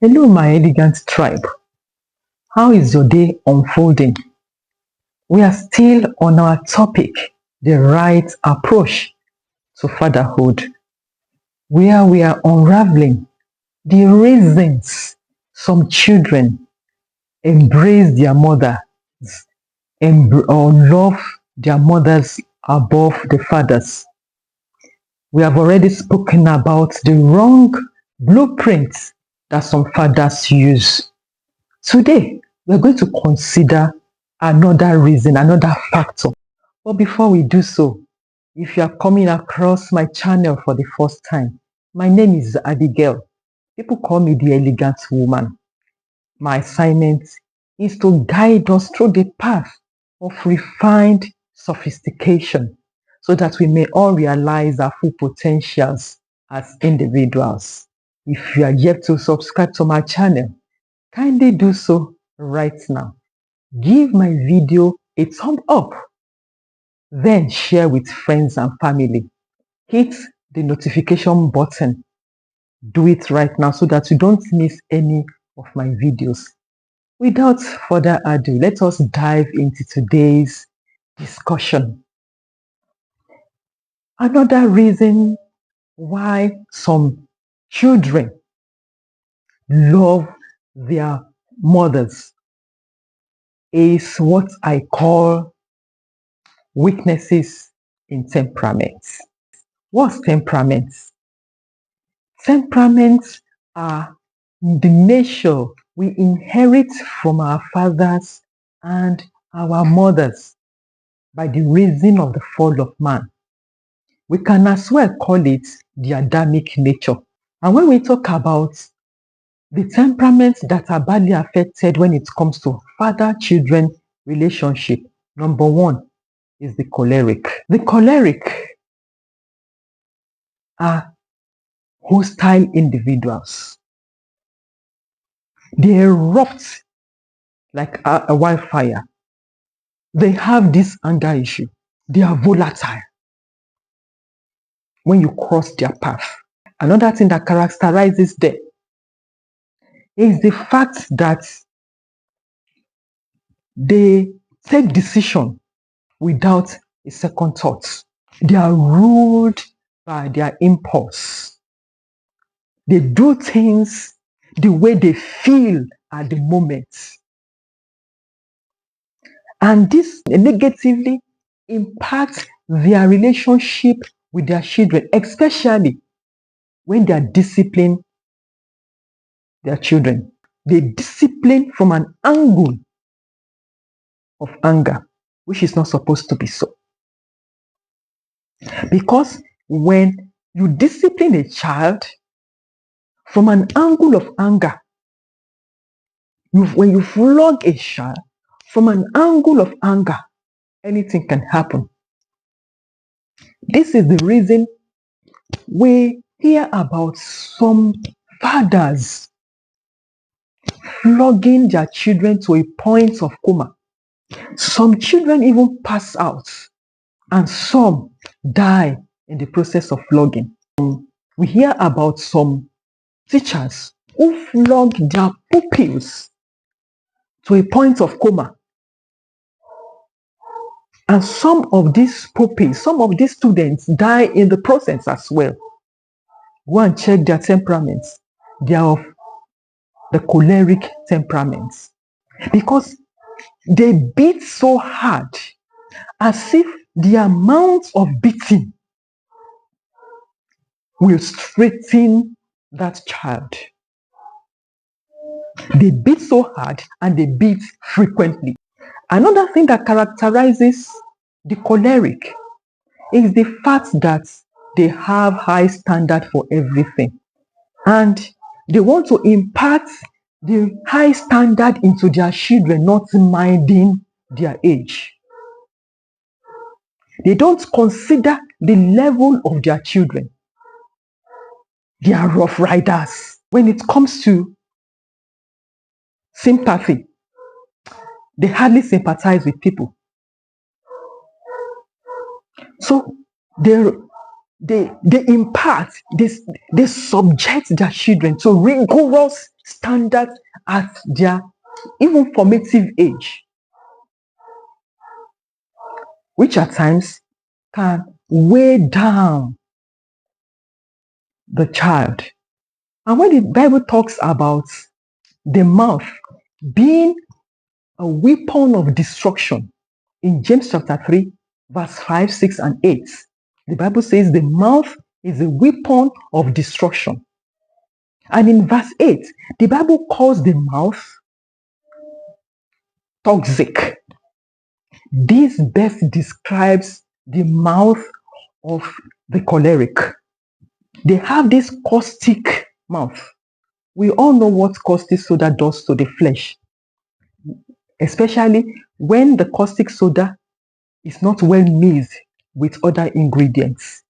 Hello, my elegant tribe. How is your day unfolding? We are still on our topic, the right approach to fatherhood, where we are unraveling the reasons some children embrace their mothers or love their mothers above the fathers. We have already spoken about the wrong blueprints that some fathers use. Today, we're going to consider another reason, another factor. But before we do so, if you are coming across my channel for the first time, my name is Abigail. People call me the elegant woman. My assignment is to guide us through the path of refined sophistication so that we may all realize our full potentials as individuals. If you are yet to subscribe to my channel, kindly do so right now. Give my video a thumb up, then share with friends and family. Hit the notification button. Do it right now so that you don't miss any of my videos. Without further ado, let us dive into today's discussion. Another reason why some children love their mothers is what I call weaknesses in temperaments. What's temperaments? Temperaments are the nature we inherit from our fathers and our mothers by the reason of the fall of man. We can as well call it the Adamic nature. And when we talk about the temperaments that are badly affected when it comes to father-children relationship, number one is the choleric. The choleric are hostile individuals. They erupt like a wildfire. They have this anger issue. They are volatile when you cross their path. Another thing that characterizes them is the fact that they take decision without a second thought. They are ruled by their impulse. They do things the way they feel at the moment. And this negatively impacts their relationship with their children, especially when they are disciplining their children. They discipline from an angle of anger, which is not supposed to be so. Because when you discipline a child from an angle of anger, when you flog a child from an angle of anger, anything can happen. This is the reason we hear about some fathers flogging their children to a point of coma. Some children even pass out, and some die in the process of flogging. We hear about some teachers who flog their pupils to a point of coma. And some of these pupils, some of these students die in the process as well. Go and check their temperaments. They are of the choleric temperaments because they beat so hard as if the amount of beating will straighten that child. They beat so hard and they beat frequently. Another thing that characterizes the choleric is the fact that they have high standard for everything. And they want to impart the high standard into their children, not minding their age. They don't consider the level of their children. They are rough riders. When it comes to sympathy, they hardly sympathize with people. So they impart this, they subject their children to rigorous standards at their even formative age, which at times can weigh down the child. And when the Bible talks about the mouth being a weapon of destruction, in James chapter 3, verse 5, 6, and 8, the Bible says the mouth is a weapon of destruction. And in verse 8, the Bible calls the mouth toxic. This best describes the mouth of the choleric. They have this caustic mouth. We all know what caustic soda does to the flesh, especially when the caustic soda is not well mixed with other ingredients.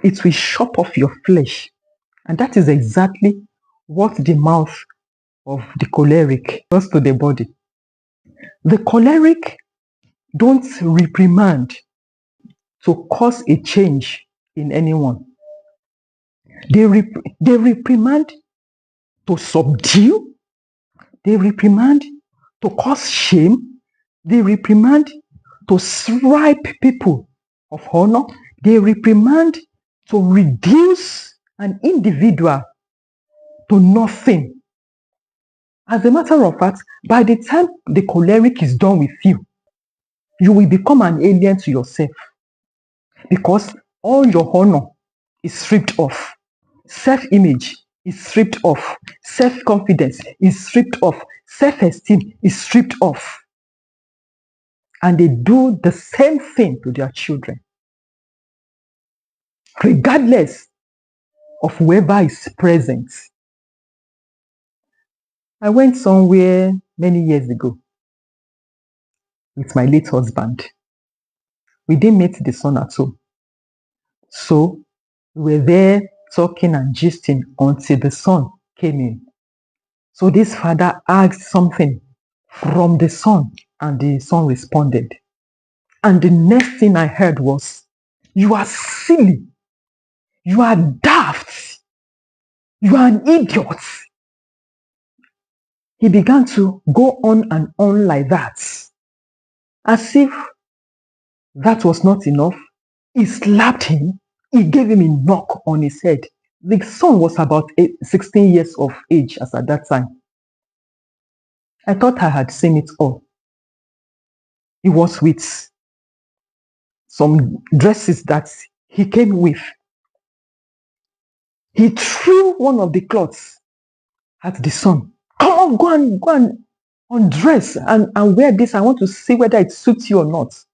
It will chop off your flesh. And that is exactly what the mouth of the choleric does to the body. The choleric don't reprimand to cause a change in anyone. They reprimand to subdue. They reprimand to cause shame. They reprimand to stripe people of honor. They reprimand to reduce an individual to nothing. As a matter of fact, by the time the choleric is done with you, you will become an alien to yourself because all your honor is stripped off. Self-image is stripped off. Self-confidence is stripped off. Self-esteem is stripped off. And they do the same thing to their children, regardless of whoever is present. I went somewhere many years ago with my late husband. We didn't meet the son at all. So we were there talking and gisting until the son came in. So this father asked something from the son, and the son responded. And the next thing I heard was, "You are silly. You are daft. You are an idiot." He began to go on and on like that. As if that was not enough, he slapped him. He gave him a knock on his head. The son was about 16 years of age as at that time. I thought I had seen it all. He was with some dresses that he came with. He threw one of the cloths at the son. "Come on, go and undress and wear this. I want to see whether it suits you or not."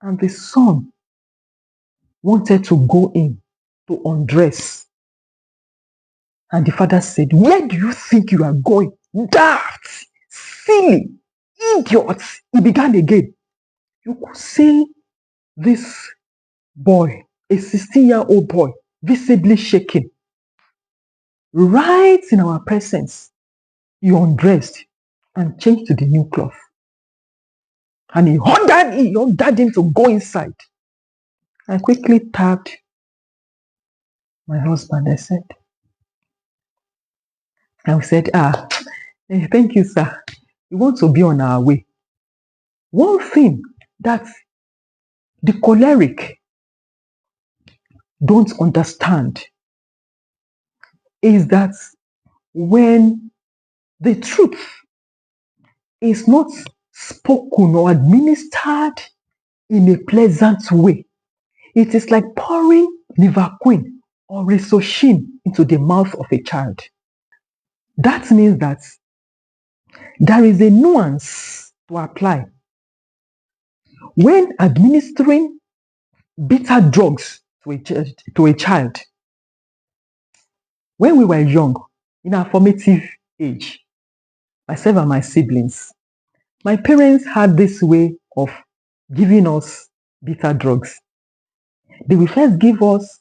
And the son wanted to go in to undress. And the father said, "Where do you think you are going? Daft, silly, idiot." He began again. You could see this boy, a 16-year-old boy, visibly shaking. Right in our presence, he undressed and changed to the new cloth. And he ordered him to go inside. I quickly tapped my husband. I said, "Thank you, sir. We want to be on our way." One thing that the choleric don't understand is that when the truth is not spoken or administered in a pleasant way, it is like pouring Livaquin or Resocin into the mouth of a child. That means that there is a nuance to apply. When administering bitter drugs to a child, when we were young, in our formative age, myself and my siblings, my parents had this way of giving us bitter drugs. They will first give us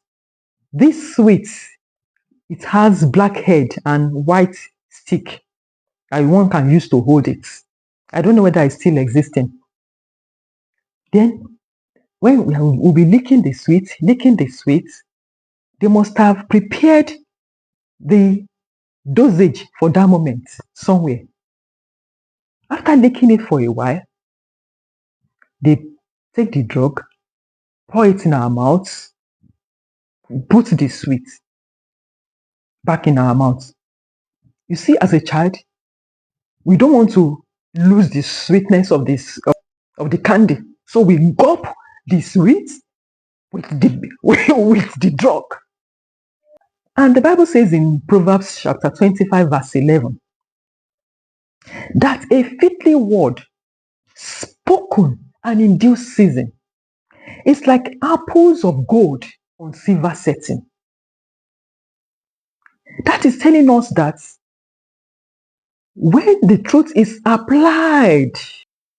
this sweet. It has black head and white stick that one can use to hold it. I don't know whether it's still existing. Then when we'll be licking the sweet, they must have prepared the dosage for that moment somewhere. After taking it for a while, they take the drug, pour it in our mouths, put the sweet back in our mouths. You see, as a child, we don't want to lose the sweetness of of the candy. So we gulp the sweet with the with the drug. And the Bible says in Proverbs chapter 25, verse 11, that a fitly word spoken and in due season is like apples of gold on silver setting. That is telling us that when the truth is applied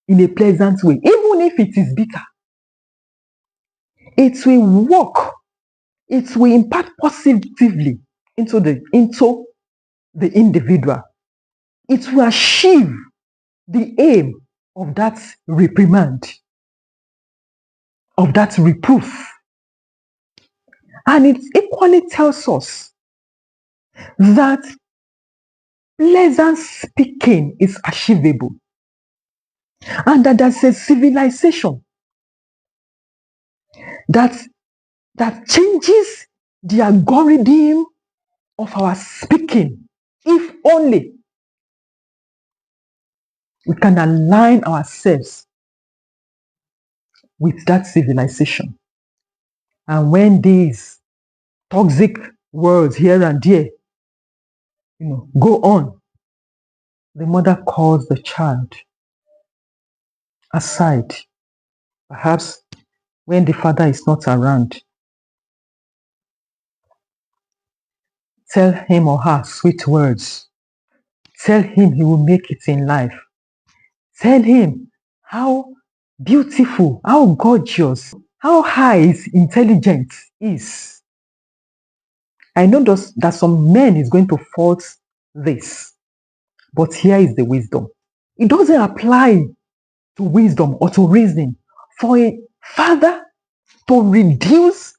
in a pleasant way, even if it is bitter, it will work, it will impact positively into the individual. It will achieve the aim of that reprimand, of that reproof. And it equally tells us that pleasant speaking is achievable and that there's a civilization that changes the algorithm of our speaking, if only we can align ourselves with that civilization. And when these toxic words here and there, go on, the mother calls the child aside, perhaps when the father is not around. Tell him or her sweet words. Tell him he will make it in life. Tell him how beautiful, how gorgeous, how high his intelligence is. I know that some men is going to fault this, but here is the wisdom. It doesn't apply to wisdom or to reasoning for a father to reduce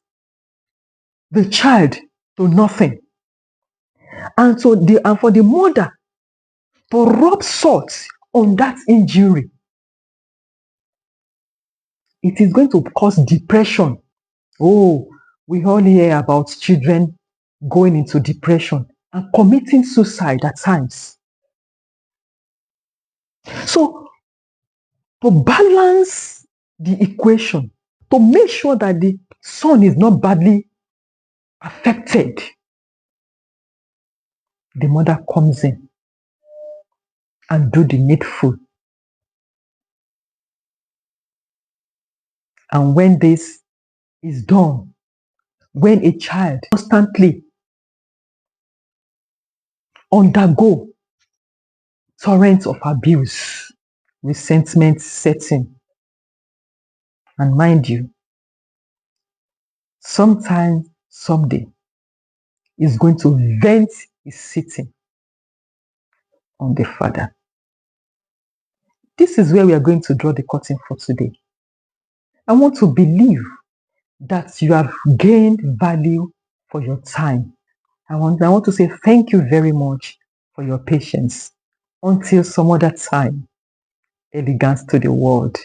the child to nothing, and for the mother to rub salt on that injury. It is going to cause depression. Oh, we all hear about children going into depression and committing suicide at times. So, to balance the equation, to make sure that the son is not badly affected, the mother comes in and do the needful. And when this is done, when a child constantly undergo torrents of abuse, resentment setting, and mind you, sometime, someday, is going to vent his sitting on the father. This is where we are going to draw the curtain for today. I want to believe that you have gained value for your time. I want to say thank you very much for your patience. Until some other time, elegance to the world.